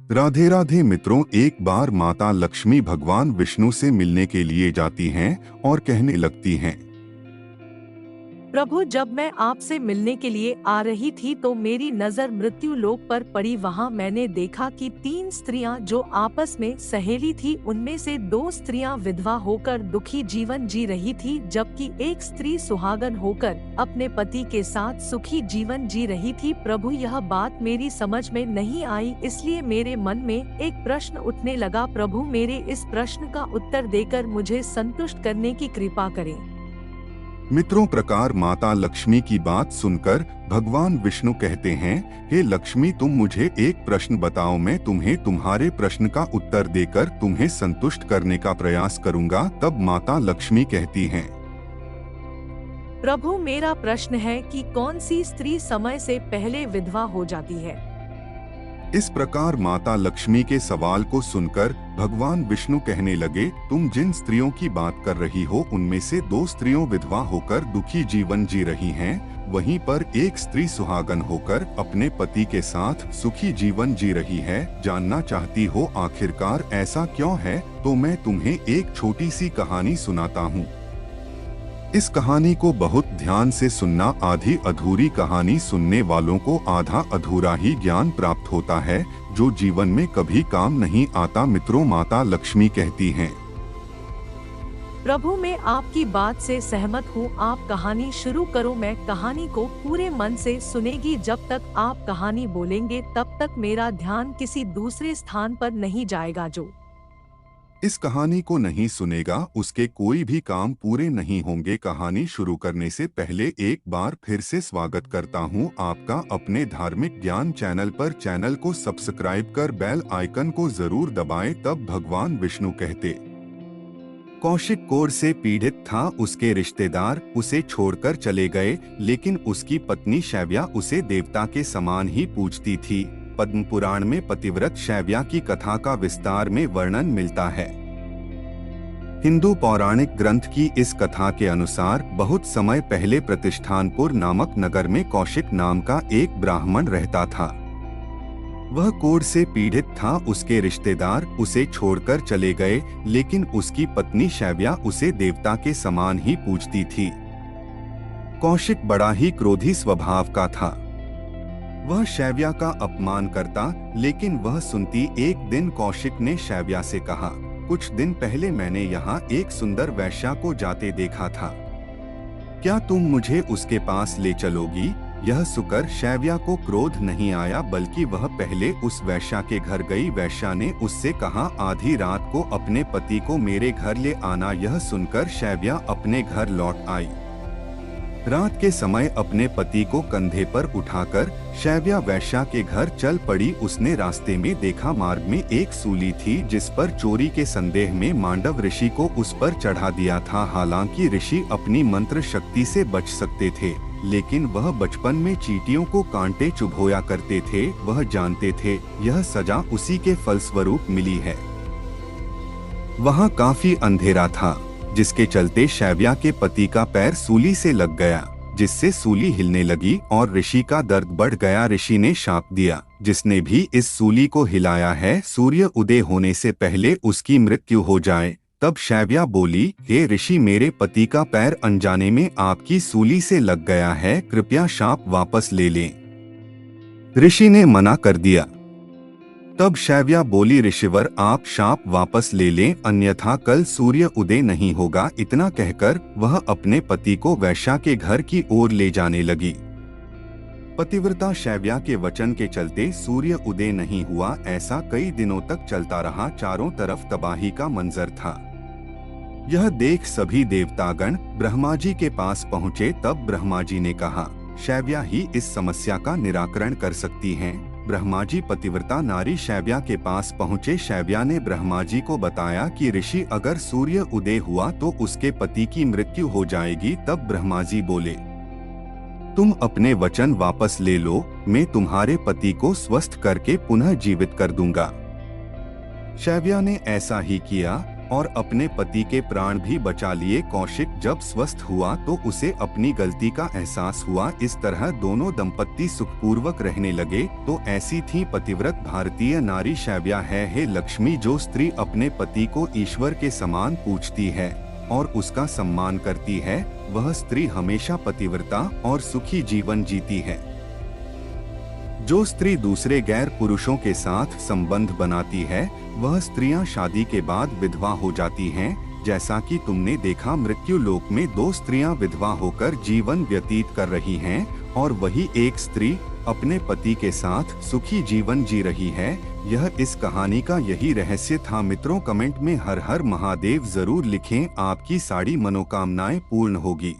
राधे राधे मित्रों, एक बार माता लक्ष्मी भगवान विष्णु से मिलने के लिए जाती हैं और कहने लगती हैं, प्रभु, जब मैं आपसे मिलने के लिए आ रही थी तो मेरी नजर मृत्यु लोक पर पड़ी। वहां मैंने देखा कि 3 स्त्रियां जो आपस में सहेली थी, उनमें से 2 स्त्रियां विधवा होकर दुखी जीवन जी रही थी, जबकि एक स्त्री सुहागन होकर अपने पति के साथ सुखी जीवन जी रही थी। प्रभु, यह बात मेरी समझ में नहीं आई, इसलिए मेरे मन में एक प्रश्न उठने लगा। प्रभु, मेरे इस प्रश्न का उत्तर देकर मुझे संतुष्ट करने की कृपा करें। मित्रों, प्रकार माता लक्ष्मी की बात सुनकर भगवान विष्णु कहते हैं, हे लक्ष्मी, तुम मुझे एक प्रश्न बताओ, मैं तुम्हें तुम्हारे प्रश्न का उत्तर देकर तुम्हें संतुष्ट करने का प्रयास करूंगा। तब माता लक्ष्मी कहती हैं, प्रभु, मेरा प्रश्न है कि कौन सी स्त्री समय से पहले विधवा हो जाती है। इस प्रकार माता लक्ष्मी के सवाल को सुनकर भगवान विष्णु कहने लगे, तुम जिन स्त्रियों की बात कर रही हो उनमें से 2 स्त्रियों विधवा होकर दुखी जीवन जी रही हैं, वहीं पर एक स्त्री सुहागन होकर अपने पति के साथ सुखी जीवन जी रही है। जानना चाहती हो आखिरकार ऐसा क्यों है? तो मैं तुम्हें एक छोटी सी कहानी सुनाता हूँ। इस कहानी को बहुत ध्यान से सुनना। आधी अधूरी कहानी सुनने वालों को आधा अधूरा ही ज्ञान प्राप्त होता है, जो जीवन में कभी काम नहीं आता। मित्रों, माता लक्ष्मी कहती हैं, प्रभु, मैं आपकी बात से सहमत हूँ। आप कहानी शुरू करो, मैं कहानी को पूरे मन से सुनेगी। जब तक आप कहानी बोलेंगे तब तक मेरा ध्यान किसी दूसरे स्थान पर नहीं जाएगा। जो इस कहानी को नहीं सुनेगा उसके कोई भी काम पूरे नहीं होंगे। कहानी शुरू करने से पहले एक बार फिर से स्वागत करता हूं आपका अपने धार्मिक ज्ञान चैनल पर। चैनल को सब्सक्राइब कर बेल आइकन को जरूर दबाएं। तब भगवान विष्णु कहते, कौशिक कोढ़ से पीड़ित था। उसके रिश्तेदार उसे छोड़कर चले गए, लेकिन उसकी पत्नी शैव्या उसे देवता के समान ही पूजती थी। पद्म पुराण में पतिव्रत शैव्या की कथा का विस्तार में वर्णन मिलता है। हिंदू पौराणिक ग्रंथ की इस कथा के अनुसार बहुत समय पहले प्रतिष्ठानपुर नामक नगर में कौशिक नाम का एक ब्राह्मण रहता था। वह कोढ़ से पीड़ित था। उसके रिश्तेदार उसे छोड़कर चले गए, लेकिन उसकी पत्नी शैव्या उसे देवता के समान ही पूजती थी। कौशिक बड़ा ही क्रोधी स्वभाव का था। वह शैव्या का अपमान करता, लेकिन वह सुनती। एक दिन कौशिक ने शैव्या से कहा, कुछ दिन पहले मैंने यहाँ एक सुंदर वैश्या को जाते देखा था, क्या तुम मुझे उसके पास ले चलोगी? यह सुनकर शैव्या को क्रोध नहीं आया, बल्कि वह पहले उस वैश्या के घर गई। वैश्या ने उससे कहा, आधी रात को अपने पति को मेरे घर ले आना। यह सुनकर शैव्या अपने घर लौट आई। रात के समय अपने पति को कंधे पर उठाकर शैव्या वैश्या के घर चल पड़ी। उसने रास्ते में देखा, मार्ग में एक सूली थी जिस पर चोरी के संदेह में मांडव ऋषि को उस पर चढ़ा दिया था। हालांकि ऋषि अपनी मंत्र शक्ति से बच सकते थे, लेकिन वह बचपन में चींटियों को कांटे चुभोया करते थे। वह जानते थे यह सजा उसी के फलस्वरूप मिली है। वहाँ काफी अंधेरा था, जिसके चलते शैव्या के पति का पैर सूली से लग गया, जिससे सूली हिलने लगी और ऋषि का दर्द बढ़ गया। ऋषि ने शाप दिया, जिसने भी इस सूली को हिलाया है, सूर्य उदय होने से पहले उसकी मृत्यु हो जाए। तब शैव्या बोली, हे ऋषि, मेरे पति का पैर अनजाने में आपकी सूली से लग गया है, कृपया शाप वापस ले लें। ऋषि ने मना कर दिया। तब शैव्या बोली, ऋषिवर, आप शाप वापस ले लें, अन्यथा कल सूर्य उदय नहीं होगा। इतना कहकर वह अपने पति को वैश्या के घर की ओर ले जाने लगी। पतिव्रता शैव्या के वचन के चलते सूर्य उदय नहीं हुआ। ऐसा कई दिनों तक चलता रहा। चारों तरफ तबाही का मंजर था। यह देख सभी देवतागण ब्रह्मा जी के पास पहुँचे। तब ब्रह्मा जी ने कहा, शैव्या ही इस समस्या का निराकरण कर सकती हैं। ब्रह्मा जी पतिव्रता नारी शैव्या के पास पहुँचे। शैव्या ने ब्रह्मा जी को बताया कि ऋषि, अगर सूर्य उदय हुआ तो उसके पति की मृत्यु हो जाएगी। तब ब्रह्मा जी बोले, तुम अपने वचन वापस ले लो, मैं तुम्हारे पति को स्वस्थ करके पुनः जीवित कर दूंगा। शैव्या ने ऐसा ही किया और अपने पति के प्राण भी बचा लिए। कौशिक जब स्वस्थ हुआ तो उसे अपनी गलती का एहसास हुआ। इस तरह दोनों दंपत्ति सुखपूर्वक रहने लगे। तो ऐसी थी पतिव्रत भारतीय नारी शैव्या है। हे लक्ष्मी, जो स्त्री अपने पति को ईश्वर के समान पूजती है और उसका सम्मान करती है, वह स्त्री हमेशा पतिव्रता और सुखी जीवन जीती है। जो स्त्री दूसरे गैर पुरुषों के साथ संबंध बनाती है, वह स्त्रियां शादी के बाद विधवा हो जाती हैं। जैसा कि तुमने देखा, मृत्यु लोक में 2 स्त्रियां विधवा होकर जीवन व्यतीत कर रही हैं और वही एक स्त्री अपने पति के साथ सुखी जीवन जी रही है। यह इस कहानी का यही रहस्य था। मित्रों, कमेंट में हर हर महादेव जरूर लिखें, आपकी सारी मनोकामनाएं पूर्ण होगी।